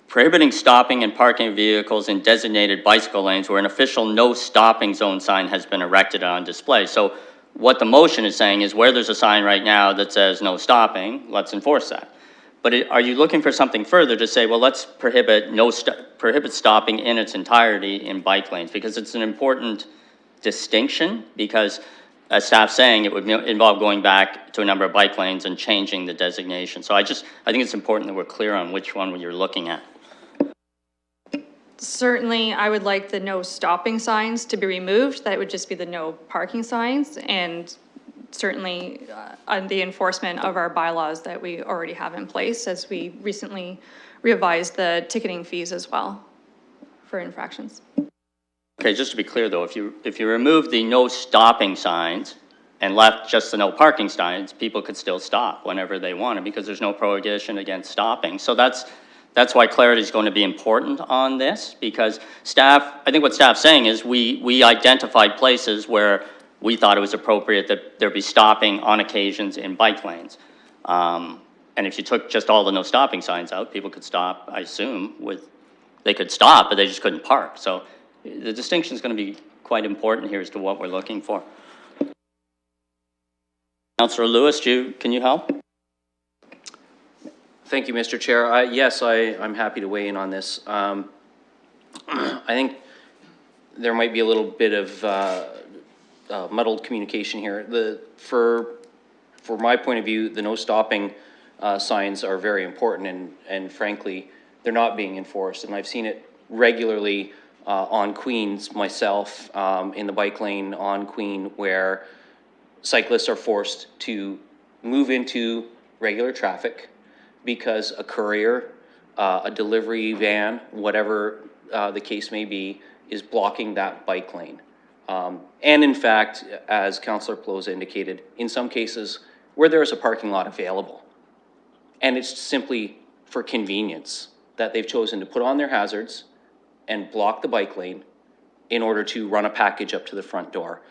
prohibiting stopping and parking of vehicles in designated bicycle lanes where an official no stopping zone sign has been erected on display. So what the motion is saying is where there's a sign right now that says no stopping, let's enforce that. But are you looking for something further to say, well, let's prohibit stopping in its entirety in bike lanes? Because it's an important distinction, because as staff's saying, it would involve going back to a number of bike lanes and changing the designation. So I think it's important that we're clear on which one you're looking at. Certainly, I would like the no stopping signs to be removed. That would just be the no parking signs, and certainly on the enforcement of our bylaws that we already have in place, as we recently revised the ticketing fees as well for infractions. Okay, just to be clear though, if you remove the no stopping signs and left just the no parking signs, people could still stop whenever they wanted because there's no prohibition against stopping. So that's why clarity is going to be important on this, because I think what staff's saying is we identified places where we thought it was appropriate that there be stopping on occasions in bike lanes. And if you took just all the no stopping signs out, people could stop, I assume, they could stop, but they just couldn't park. So the distinction is going to be quite important here as to what we're looking for. Councillor Lewis, can you help? Thank you, Mr. Chair. Yes, I'm happy to weigh in on this. I think there might be a little bit of muddled communication here. For my point of view, the no stopping signs are very important, and frankly, they're not being enforced. And I've seen it regularly on Queens myself, in the bike lane on Queen, where cyclists are forced to move into regular traffic, because a courier, a delivery van, whatever the case may be, is blocking that bike lane. And in fact, as Councillor Pelosi indicated, in some cases where there is a parking lot available, and it's simply for convenience that they've chosen to put on their hazards and block the bike lane in order to run a package up to the front door.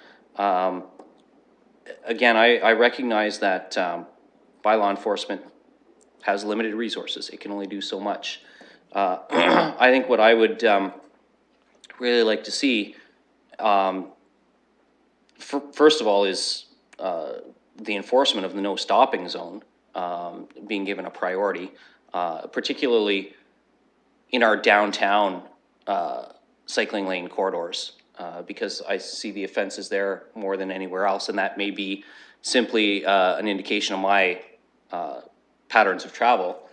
Again, I recognize that bylaw enforcement has limited resources. It can only do so much. I think what I would really like to see, first of all, is the enforcement of the no stopping zone being given a priority, particularly in our downtown cycling lane corridors, because I see the offenses there more than anywhere else, and that may be simply an indication of my patterns of travel.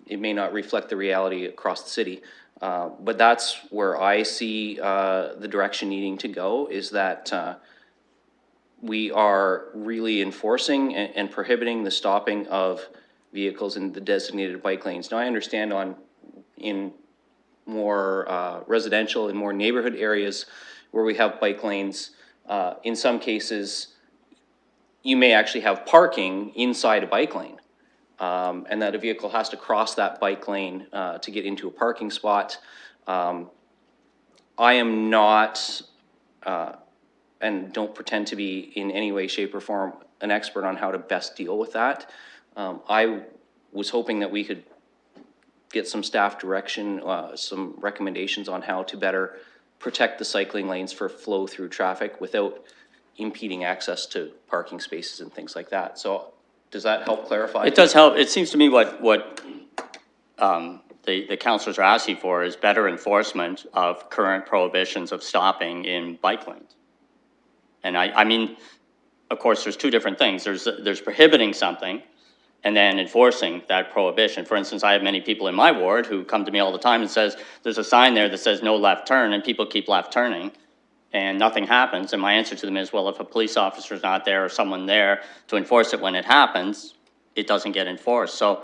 It may not reflect the reality across the city, but that's where I see the direction needing to go, is that we are really enforcing and prohibiting the stopping of vehicles in the designated bike lanes. Now, I understand in more residential and more neighborhood areas where we have bike lanes, in some cases, you may actually have parking inside a bike lane, and that a vehicle has to cross that bike lane to get into a parking spot. I am not, and don't pretend to be in any way, shape, or form an expert on how to best deal with that. I was hoping that we could get some staff direction, some recommendations on how to better protect the cycling lanes for flow through traffic without impeding access to parking spaces and things like that. So does that help clarify? It does help. It seems to me what the councillors are asking for is better enforcement of current prohibitions of stopping in bike lanes. And I mean, of course, there's two different things. There's prohibiting something and then enforcing that prohibition. For instance, I have many people in my ward who come to me all the time and says, there's a sign there that says no left turn, and people keep left turning and nothing happens. And my answer to them is, well, if a police officer is not there or someone there to enforce it when it happens, it doesn't get enforced. So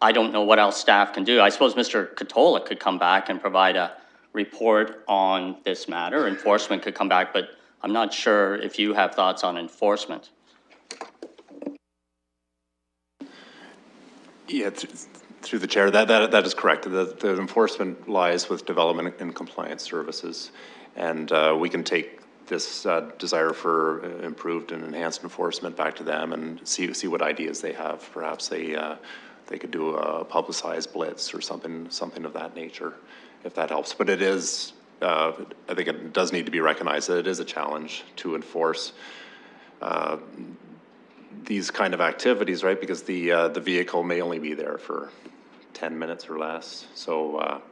I don't know what else staff can do. I suppose Mr. Katola could come back and provide a report on this matter. Enforcement could come back, but I'm not sure if you have thoughts on enforcement. Yeah, through the chair, that is correct. The enforcement lies with development and compliance services, and we can take this desire for improved and enhanced enforcement back to them and see what ideas they have. Perhaps they could do a publicized blitz or something of that nature, if that helps. But it is, I think it does need to be recognized that it is a challenge to enforce these kind of activities, right? Because the vehicle may only be there for 10 minutes or less. So,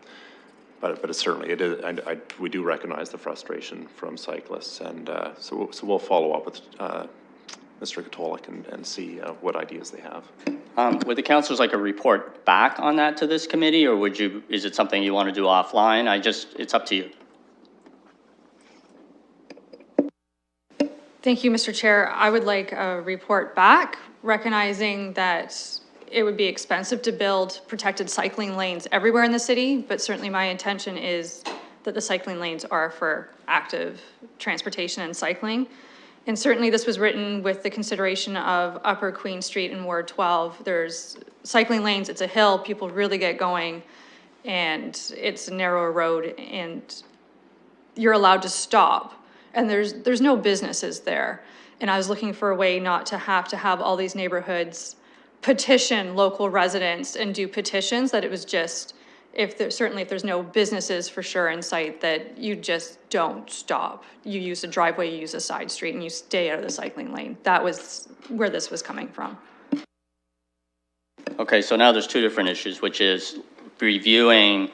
but it certainly, it is, we do recognize the frustration from cyclists, and so we'll follow up with Mr. Katolik and see what ideas they have. Would the councillors like a report back on that to this committee, or is it something you want to do offline? It's up to you. Thank you, Mr. Chair. I would like a report back, recognizing that it would be expensive to build protected cycling lanes everywhere in the city, but certainly my intention is that the cycling lanes are for active transportation and cycling. And certainly this was written with the consideration of Upper Queen Street in Ward 12. There's cycling lanes, it's a hill, people really get going, and it's a narrower road, and you're allowed to stop. And there's no businesses there. And I was looking for a way not to have all these neighborhoods petition local residents and do petitions, that it was just, certainly if there's no businesses for sure in sight, that you just don't stop. You use a driveway, you use a side street, and you stay out of the cycling lane. That was where this was coming from. Okay, so now there's two different issues, which is reviewing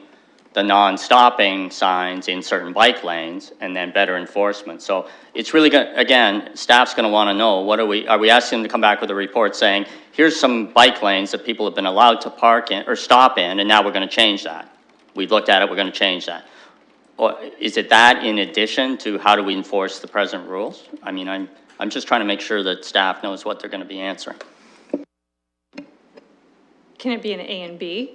the non-stopping signs in certain bike lanes and then better enforcement. So it's really good. Again, staff's going to want to know, what are we asking them to come back with a report saying, here's some bike lanes that people have been allowed to park in or stop in, and now we're going to change that. We've looked at it, we're going to change that. Or is it that in addition to how do we enforce the present rules? I mean, I'm just trying to make sure that staff knows what they're going to be answering. can it be an A and B?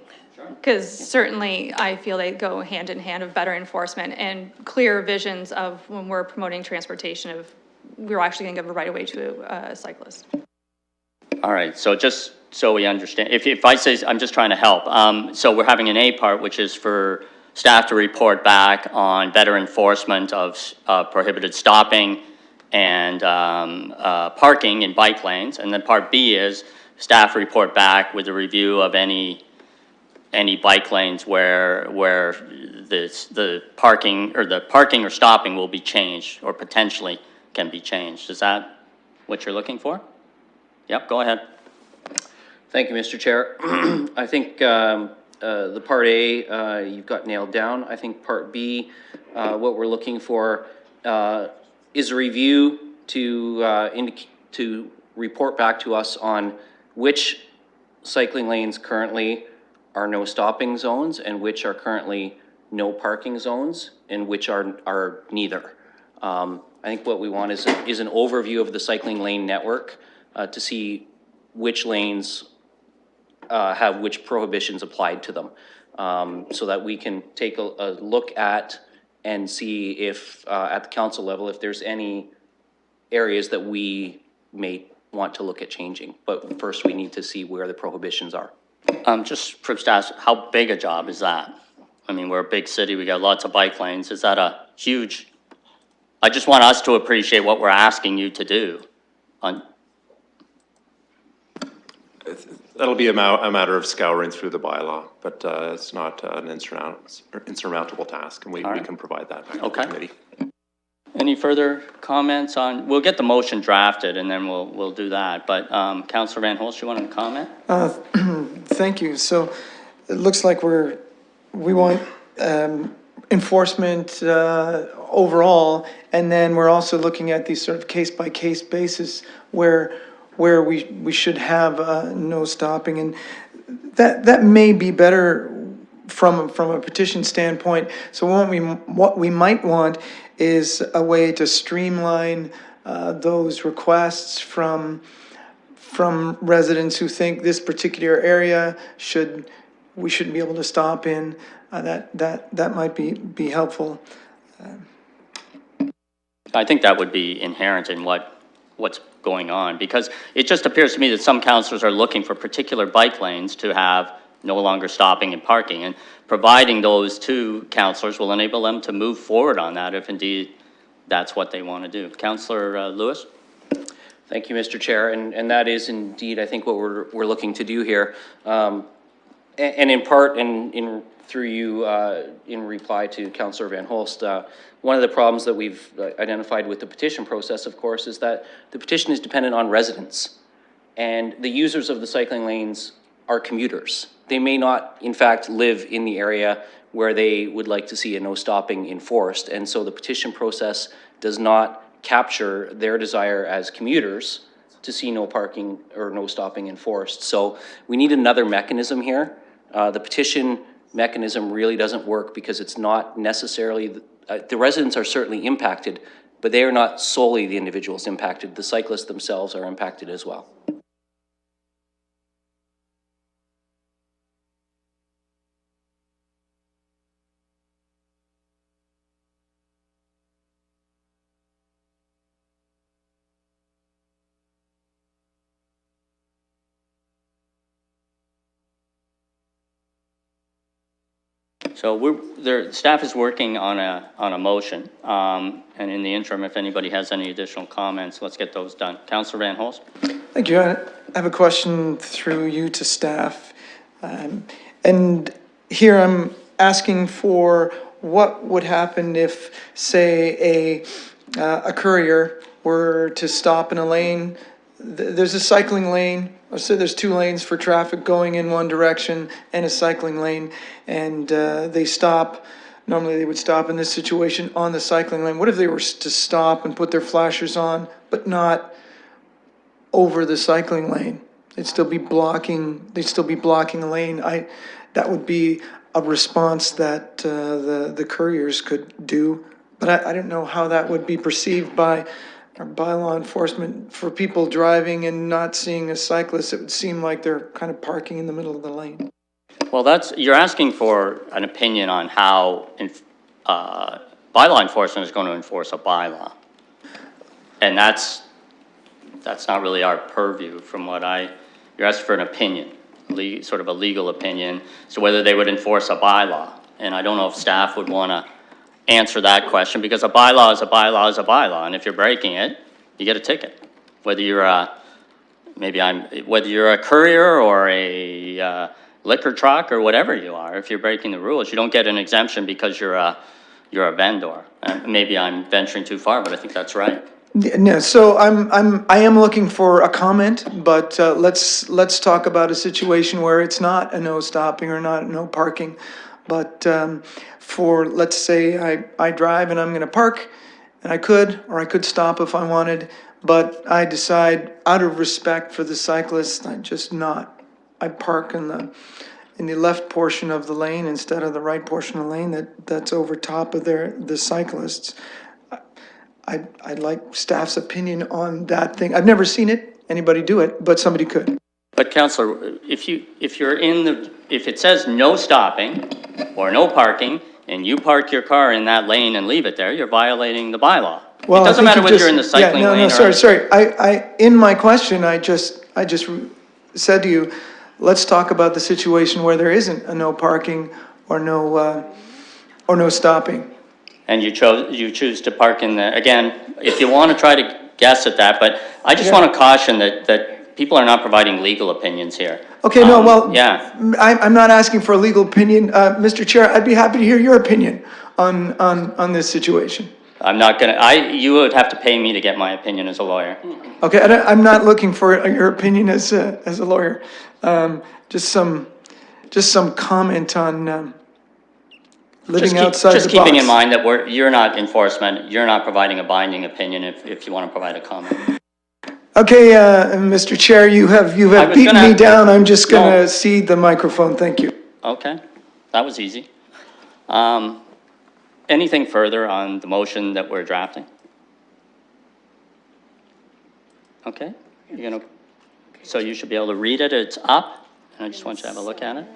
Because certainly I feel they go hand in hand of better enforcement and clear visions of when we're promoting transportation of, we're actually gonna give a right of way to a cyclist. All right, so just so we understand, if I say, I'm just trying to help. So we're having an A part, which is for staff to report back on better enforcement of prohibited stopping and parking in bike lanes. And then part B is staff report back with a review of any bike lanes where the parking or stopping will be changed or potentially can be changed. Is that what you're looking for? Yep, go ahead. Thank you, Mr. Chair. I think the Part A, you've got nailed down. I think Part B, what we're looking for is a review to report back to us on which cycling lanes currently are no stopping zones and which are currently no parking zones and which are neither. I think what we want is an overview of the cycling lane network to see which lanes have which prohibitions applied to them, so that we can take a look at and see if, at the council level, if there's any areas that we may want to look at changing. But first, we need to see where the prohibitions are. Just for staff, how big a job is that? I mean, we're a big city, we got lots of bike lanes. Is that a huge, I just want us to appreciate what we're asking you to do. That'll be a matter of scouring through the bylaw, but it's not an insurmountable task, and we can provide that back to the committee. Any further comments on, we'll get the motion drafted and then we'll do that, but Councillor Van Holst, you want to comment? Thank you. So it looks like we want enforcement overall, and then we're also looking at these sort of case-by-case basis where we should have no stopping, and that may be better from a petition standpoint. So what we might want is a way to streamline those requests from residents who think this particular area we shouldn't be able to stop in. That might be helpful. I think that would be inherent in what's going on, because it just appears to me that some councillors are looking for particular bike lanes to have no longer stopping and parking, and providing those to councillors will enable them to move forward on that if indeed that's what they want to do. Councillor Lewis? Thank you, Mr. Chair, and that is indeed, I think, what we're looking to do here. And in part, through you, in reply to Councillor Van Holst, one of the problems that we've identified with the petition process, of course, is that the petition is dependent on residents. And the users of the cycling lanes are commuters. They may not, in fact, live in the area where they would like to see a no stopping enforced. And so the petition process does not capture their desire as commuters to see no parking or no stopping enforced. So we need another mechanism here. The petition mechanism really doesn't work because it's not necessarily, the residents are certainly impacted, but they are not solely the individuals impacted. The cyclists themselves are impacted as well. So staff is working on a motion, and in the interim, if anybody has any additional comments, let's get those done. Councillor Van Holst? Thank you. I have a question through you to staff. And here I'm asking for what would happen if, say, a courier were to stop in a lane. There's a cycling lane. Let's say there's 2 lanes for traffic going in one direction and a cycling lane, and they stop. Normally they would stop in this situation on the cycling lane. What if they were to stop and put their flashers on, but not over the cycling lane? They'd still be blocking a lane. That would be a response that the couriers could do, but I don't know how that would be perceived by our bylaw enforcement for people driving and not seeing a cyclist, it would seem like they're kind of parking in the middle of the lane. Well, you're asking for an opinion on how bylaw enforcement is going to enforce a bylaw. And that's not really our purview from you're asking for an opinion, sort of a legal opinion, so whether they would enforce a bylaw. And I don't know if staff would want to answer that question, because a bylaw is a bylaw is a bylaw, and if you're breaking it, you get a ticket. Whether you're whether you're a courier or a liquor truck or whatever you are, if you're breaking the rules, you don't get an exemption because you're a vendor. Maybe I'm venturing too far, but I think that's right. No, so I am looking for a comment, but let's talk about a situation where it's not a no stopping or not no parking, but let's say I drive and I'm going to park, and I could stop if I wanted, but I decide out of respect for the cyclist, I park in the left portion of the lane instead of the right portion of the lane that's over top of the cyclists. I'd like staff's opinion on that thing. I've never seen anybody do it, but somebody could. But Councillor, if it says no stopping or no parking, and you park your car in that lane and leave it there, you're violating the bylaw. Well, it doesn't matter whether you're in the cycling lane or... Sorry. In my question, I just said to you, let's talk about the situation where there isn't a no parking or no stopping. And you choose to park in the, again, if you want to try to guess at that, but I just want to caution that people are not providing legal opinions here. Okay, yeah. I'm not asking for a legal opinion. Mr. Chair, I'd be happy to hear your opinion on this situation. I'm not you would have to pay me to get my opinion as a lawyer. Okay, I'm not looking for your opinion as a lawyer. Just some comment on living outside the box. Just keeping in mind that you're not enforcement, you're not providing a binding opinion if you want to provide a comment. Okay, Mr. Chair, you have beaten me down. I'm just going to cede the microphone. Thank you. Okay, that was easy. Anything further on the motion that we're drafting? Okay, so you should be able to read it. It's up, and I just want you to have a look at it.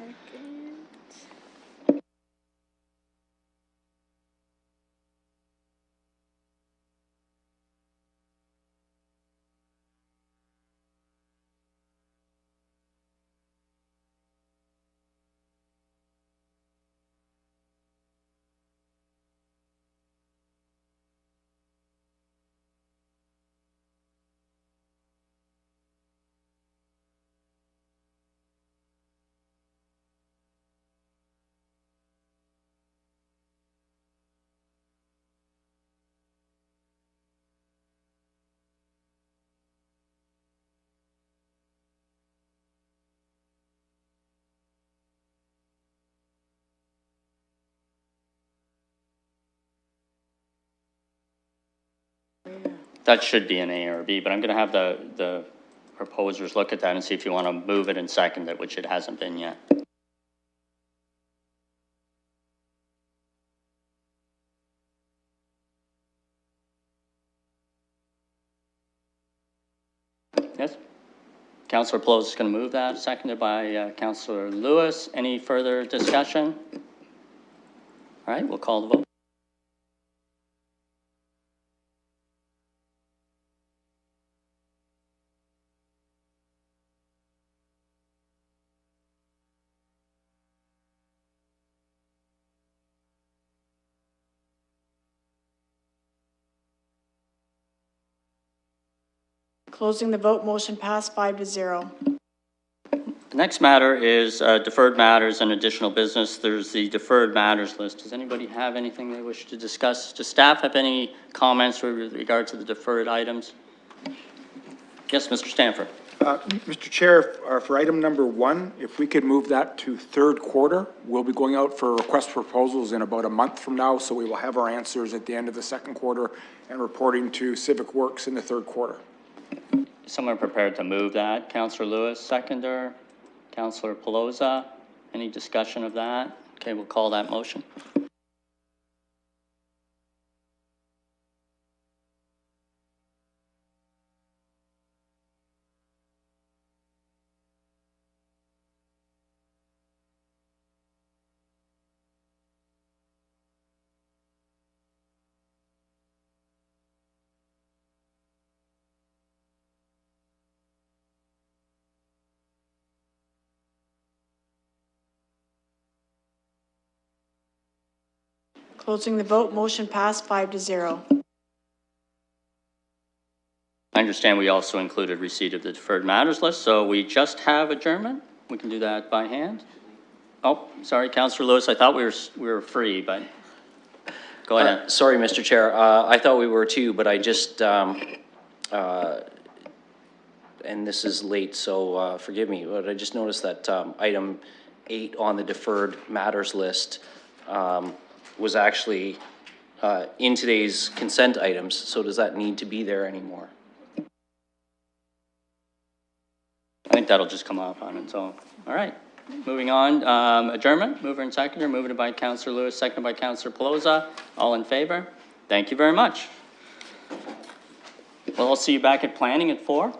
That should be an A or B, but I'm going to have the proposers look at that and see if you want to move it and second it, which it hasn't been yet. Yes? Councillor Pelosi is going to move that, seconded by Councillor Lewis. Any further discussion? All right, we'll call the vote. Closing the vote, motion passed 5-0. The next matter is deferred matters and additional business. There's the deferred matters list. Does anybody have anything they wish to discuss? Does staff have any comments with regard to the deferred items? Yes, Mr. Stanford. Mr. Chair, for item number 1, if we could move that to third quarter, we'll be going out for request for proposals in about a month from now, so we will have our answers at the end of the second quarter and reporting to Civic Works in the third quarter. Someone prepared to move that? Councillor Lewis, seconder. Councillor Pelosi, any discussion of that? Okay, we'll call that motion. Closing the vote, motion passed 5-0. I understand we also included receipt of the deferred matters list, so we just have adjournment. We can do that by hand. Oh, sorry, Councillor Lewis, I thought we were free, but go ahead. Sorry, Mr. Chair, I thought we were too, but I just, and this is late, so forgive me, but I just noticed that item 8 on the deferred matters list was actually in today's consent items, so does that need to be there anymore? I think that'll just come off on its own. All right, moving on, adjournment, mover and seconder, moved by Councillor Lewis, seconded by Councillor Pelosa. All in favor? Thank you very much. Well, I'll see you back at planning at 4.